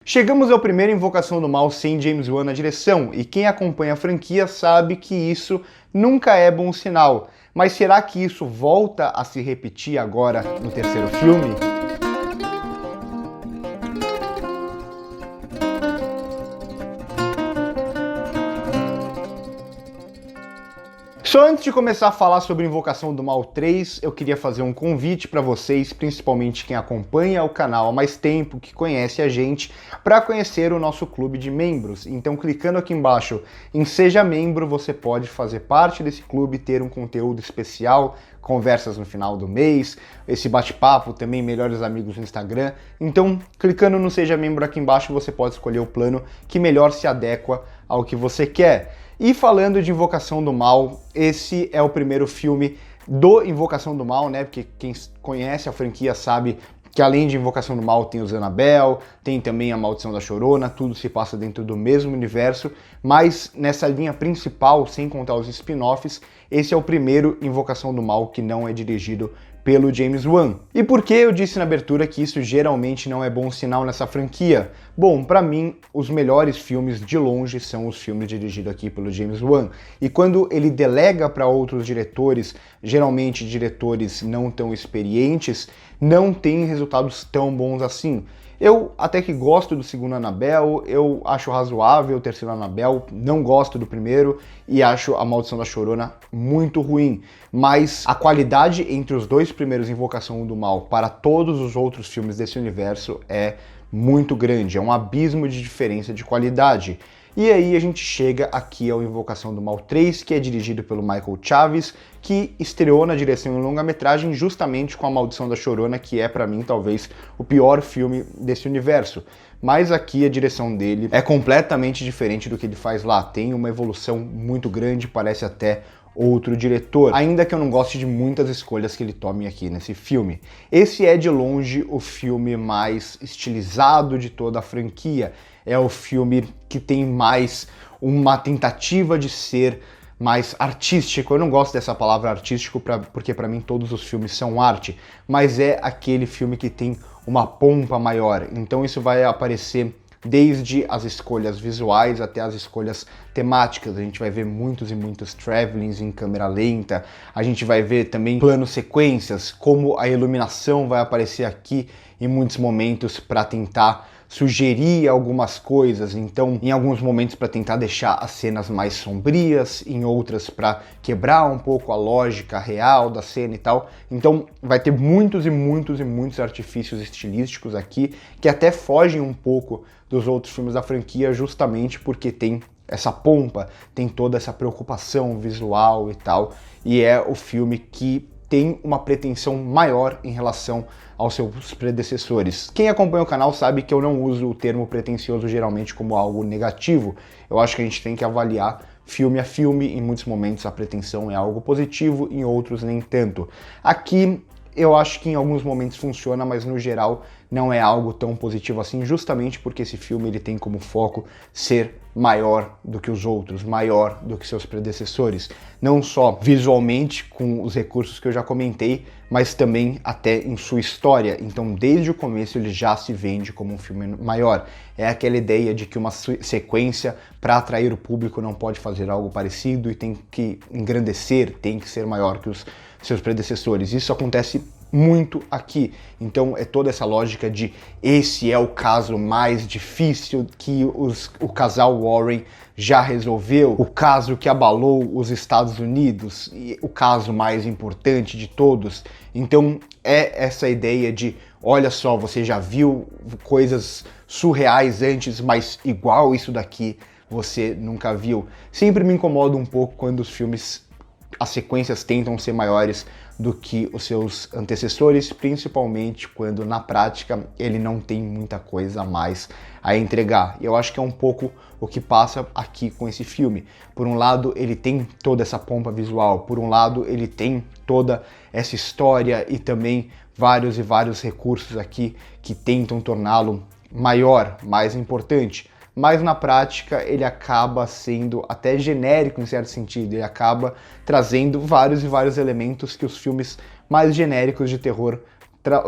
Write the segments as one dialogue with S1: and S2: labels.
S1: Chegamos ao primeiro Invocação do Mal sem James Wan na direção, e quem acompanha a franquia sabe que isso nunca é bom sinal. Mas será que isso volta a se repetir agora no terceiro filme? Só antes de começar a falar sobre Invocação do Mal 3, eu queria fazer um convite para vocês, principalmente quem acompanha o canal há mais tempo, que conhece a gente, para conhecer o nosso clube de membros. Então, clicando aqui embaixo em Seja Membro, você pode fazer parte desse clube, ter um conteúdo especial, conversas no final do mês, esse bate-papo, também melhores amigos no Instagram. Então, clicando no Seja Membro aqui embaixo, você pode escolher o plano que melhor se adequa ao que você quer. E falando de Invocação do Mal, esse é o primeiro filme do Invocação do Mal, né? Porque quem conhece a franquia sabe que além de Invocação do Mal tem o Annabelle, tem também a Maldição da Chorona, tudo se passa dentro do mesmo universo, mas nessa linha principal, sem contar os spin-offs, esse é o primeiro Invocação do Mal que não é dirigido pelo James Wan. E por que eu disse na abertura que isso geralmente não é bom sinal nessa franquia? Bom, pra mim, os melhores filmes de longe são os filmes dirigidos aqui pelo James Wan. E quando ele delega para outros diretores, geralmente diretores não tão experientes, não tem resultados tão bons assim. Eu até que gosto do segundo Annabelle, eu acho razoável o terceiro Annabelle, não gosto do primeiro e acho a Maldição da Chorona muito ruim. Mas a qualidade entre os dois primeiros Invocação do Mal para todos os outros filmes desse universo é muito grande, é um abismo de diferença de qualidade. E aí a gente chega aqui ao Invocação do Mal 3, que é dirigido pelo Michael Chaves, que estreou na direção em longa-metragem justamente com a Maldição da Chorona, que é pra mim talvez o pior filme desse universo. Mas aqui a direção dele é completamente diferente do que ele faz lá, tem uma evolução muito grande, parece até outro diretor, ainda que eu não goste de muitas escolhas que ele tome aqui nesse filme. Esse é de longe o filme mais estilizado de toda a franquia, é o filme que tem mais uma tentativa de ser mais artístico. Eu não gosto dessa palavra artístico porque para mim todos os filmes são arte, mas é aquele filme que tem uma pompa maior, então isso vai aparecer desde as escolhas visuais até as escolhas temáticas. A gente vai ver muitos e muitos travelings em câmera lenta, a gente vai ver também planos sequências, como a iluminação vai aparecer aqui em muitos momentos para tentar sugerir algumas coisas, então em alguns momentos para tentar deixar as cenas mais sombrias, em outras para quebrar um pouco a lógica real da cena e tal. Então vai ter muitos e muitos e muitos artifícios estilísticos aqui que até fogem um pouco dos outros filmes da franquia, justamente porque tem essa pompa, tem toda essa preocupação visual e tal, e é o filme que tem uma pretensão maior em relação aos seus predecessores. Quem acompanha o canal sabe que eu não uso o termo pretensioso geralmente como algo negativo. Eu acho que a gente tem que avaliar filme a filme, em muitos momentos a pretensão é algo positivo, em outros nem tanto. Aqui eu acho que em alguns momentos funciona, mas no geral não é algo tão positivo assim, justamente porque esse filme ele tem como foco ser maior do que os outros, maior do que seus predecessores, não só visualmente com os recursos que eu já comentei, mas também até em sua história. Então desde o começo ele já se vende como um filme maior. É aquela ideia de que uma sequência para atrair o público não pode fazer algo parecido e tem que engrandecer, tem que ser maior que os seus predecessores. Isso acontece muito aqui. Então é toda essa lógica de esse é o caso mais difícil que o casal Warren já resolveu, o caso que abalou os Estados Unidos, e o caso mais importante de todos. Então é essa ideia de, olha só, você já viu coisas surreais antes, mas igual isso daqui você nunca viu. Sempre me incomoda um pouco quando os filmes, as sequências tentam ser maiores do que os seus antecessores, principalmente quando na prática ele não tem muita coisa a mais a entregar. E eu acho que é um pouco o que passa aqui com esse filme. Por um lado, ele tem toda essa pompa visual, por um lado, ele tem toda essa história e também vários e vários recursos aqui que tentam torná-lo maior, mais importante. Mas na prática ele acaba sendo até genérico em certo sentido, ele acaba trazendo vários e vários elementos que os filmes mais genéricos de terror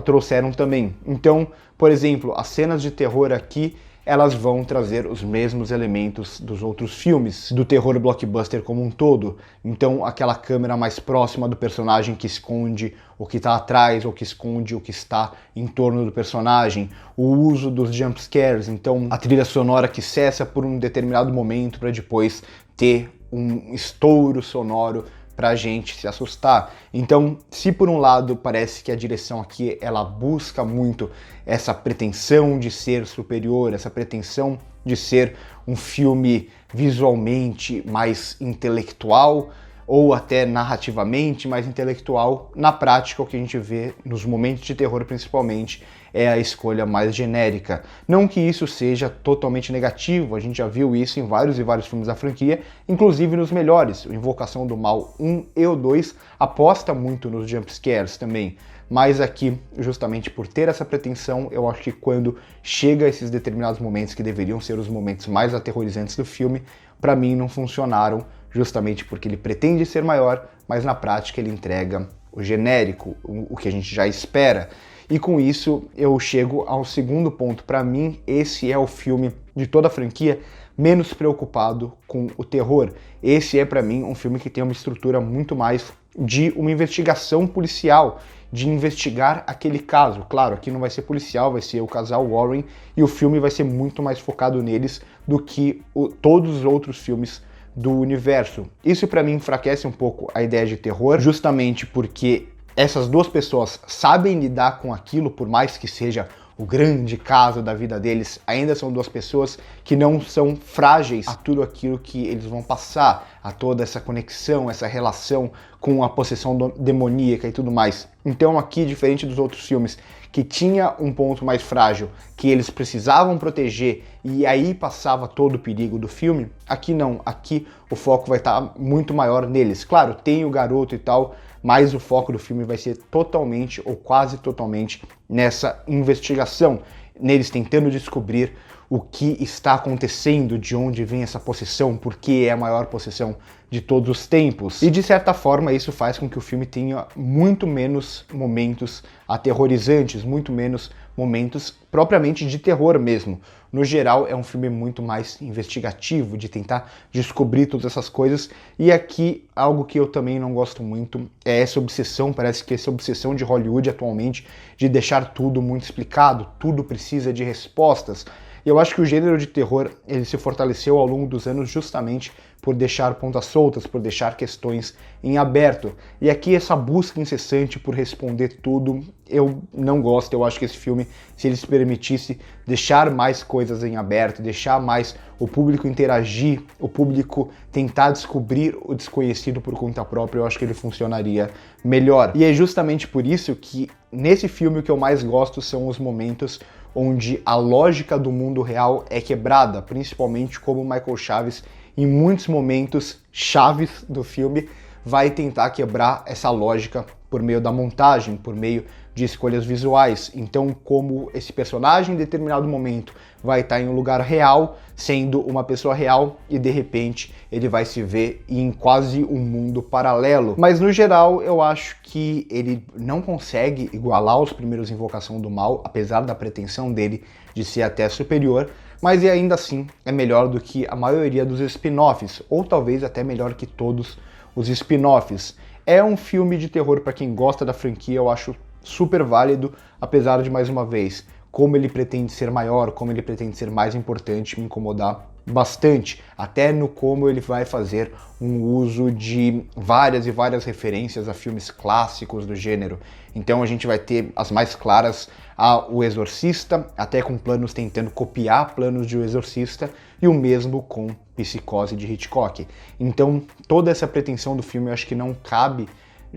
S1: trouxeram também. Então, por exemplo, as cenas de terror aqui, elas vão trazer os mesmos elementos dos outros filmes, do terror blockbuster como um todo. Então, aquela câmera mais próxima do personagem que esconde o que está atrás ou que esconde o que está em torno do personagem, o uso dos jump scares, então a trilha sonora que cessa por um determinado momento para depois ter um estouro sonoro pra gente se assustar. Então, se por um lado parece que a direção aqui ela busca muito essa pretensão de ser superior, essa pretensão de ser um filme visualmente mais intelectual, ou até narrativamente mais intelectual, na prática o que a gente vê nos momentos de terror principalmente é a escolha mais genérica. Não que isso seja totalmente negativo, a gente já viu isso em vários e vários filmes da franquia, inclusive nos melhores. O Invocação do Mal 1 e o 2 aposta muito nos jump scares também, mas aqui, justamente por ter essa pretensão, eu acho que quando chega a esses determinados momentos que deveriam ser os momentos mais aterrorizantes do filme, para mim não funcionaram, justamente porque ele pretende ser maior, mas na prática ele entrega o genérico, o que a gente já espera. E com isso eu chego ao segundo ponto. Para mim, esse é o filme de toda a franquia menos preocupado com o terror. Esse é, para mim, um filme que tem uma estrutura muito mais de uma investigação policial, de investigar aquele caso. Claro, aqui não vai ser policial, vai ser o casal Warren, e o filme vai ser muito mais focado neles do que todos os outros filmes do universo. Isso para mim enfraquece um pouco a ideia de terror, justamente porque essas duas pessoas sabem lidar com aquilo, por mais que seja o grande caso da vida deles, ainda são duas pessoas que não são frágeis a tudo aquilo que eles vão passar, a toda essa conexão, essa relação com a possessão demoníaca e tudo mais. Então aqui, diferente dos outros filmes, que tinha um ponto mais frágil, que eles precisavam proteger e aí passava todo o perigo do filme, aqui não, aqui o foco vai estar muito maior neles. Claro, tem o garoto e tal, mas o foco do filme vai ser totalmente ou quase totalmente nessa investigação, neles tentando descobrir o que está acontecendo, de onde vem essa possessão, por que é a maior possessão de todos os tempos. E de certa forma isso faz com que o filme tenha muito menos momentos aterrorizantes, muito menos momentos propriamente de terror mesmo. No geral é um filme muito mais investigativo, de tentar descobrir todas essas coisas, e aqui algo que eu também não gosto muito é essa obsessão, parece que essa obsessão de Hollywood atualmente, de deixar tudo muito explicado, tudo precisa de respostas. E eu acho que o gênero de terror ele se fortaleceu ao longo dos anos justamente por deixar pontas soltas, por deixar questões em aberto. E aqui essa busca incessante por responder tudo, eu não gosto. Eu acho que esse filme, se ele se permitisse deixar mais coisas em aberto, deixar mais o público interagir, o público tentar descobrir o desconhecido por conta própria, eu acho que ele funcionaria melhor. E é justamente por isso que nesse filme o que eu mais gosto são os momentos onde a lógica do mundo real é quebrada, principalmente como Michael Chaves, em muitos momentos chaves do filme, vai tentar quebrar essa lógica por meio da montagem, por meio de escolhas visuais. Então, como esse personagem em determinado momento vai estar em um lugar real, sendo uma pessoa real, e de repente ele vai se ver em quase um mundo paralelo. Mas no geral, eu acho que ele não consegue igualar os primeiros Invocação do Mal, apesar da pretensão dele de ser até superior, mas ainda assim é melhor do que a maioria dos spin-offs, ou talvez até melhor que todos os spin-offs. É um filme de terror para quem gosta da franquia, eu acho super válido, apesar de, mais uma vez, como ele pretende ser maior, como ele pretende ser mais importante, me incomodar bastante, até no como ele vai fazer um uso de várias e várias referências a filmes clássicos do gênero. Então a gente vai ter as mais claras a O Exorcista, até com planos tentando copiar planos de O Exorcista, e o mesmo com Psicose de Hitchcock. Então toda essa pretensão do filme eu acho que não cabe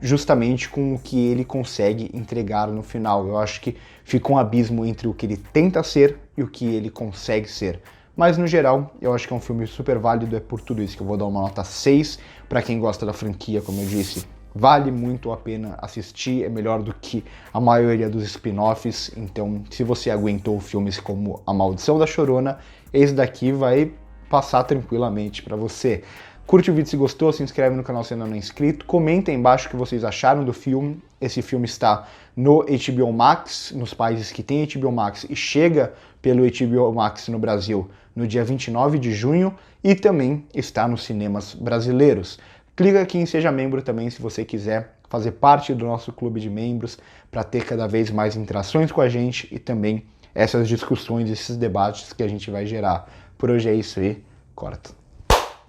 S1: justamente com o que ele consegue entregar no final. Eu acho que fica um abismo entre o que ele tenta ser e o que ele consegue ser. Mas no geral, eu acho que é um filme super válido, é por tudo isso que eu vou dar uma nota 6 para quem gosta da franquia, como eu disse. Vale muito a pena assistir, é melhor do que a maioria dos spin-offs, então se você aguentou filmes como A Maldição da Chorona, esse daqui vai passar tranquilamente para você. Curte o vídeo se gostou, se inscreve no canal se ainda não é inscrito, comenta aí embaixo o que vocês acharam do filme. Esse filme está no HBO Max, nos países que tem HBO Max, e chega pelo HBO Max no Brasil no dia 29 de junho e também está nos cinemas brasileiros. Clica aqui em Seja Membro também se você quiser fazer parte do nosso clube de membros para ter cada vez mais interações com a gente e também essas discussões, esses debates que a gente vai gerar. Por hoje é isso aí, corta.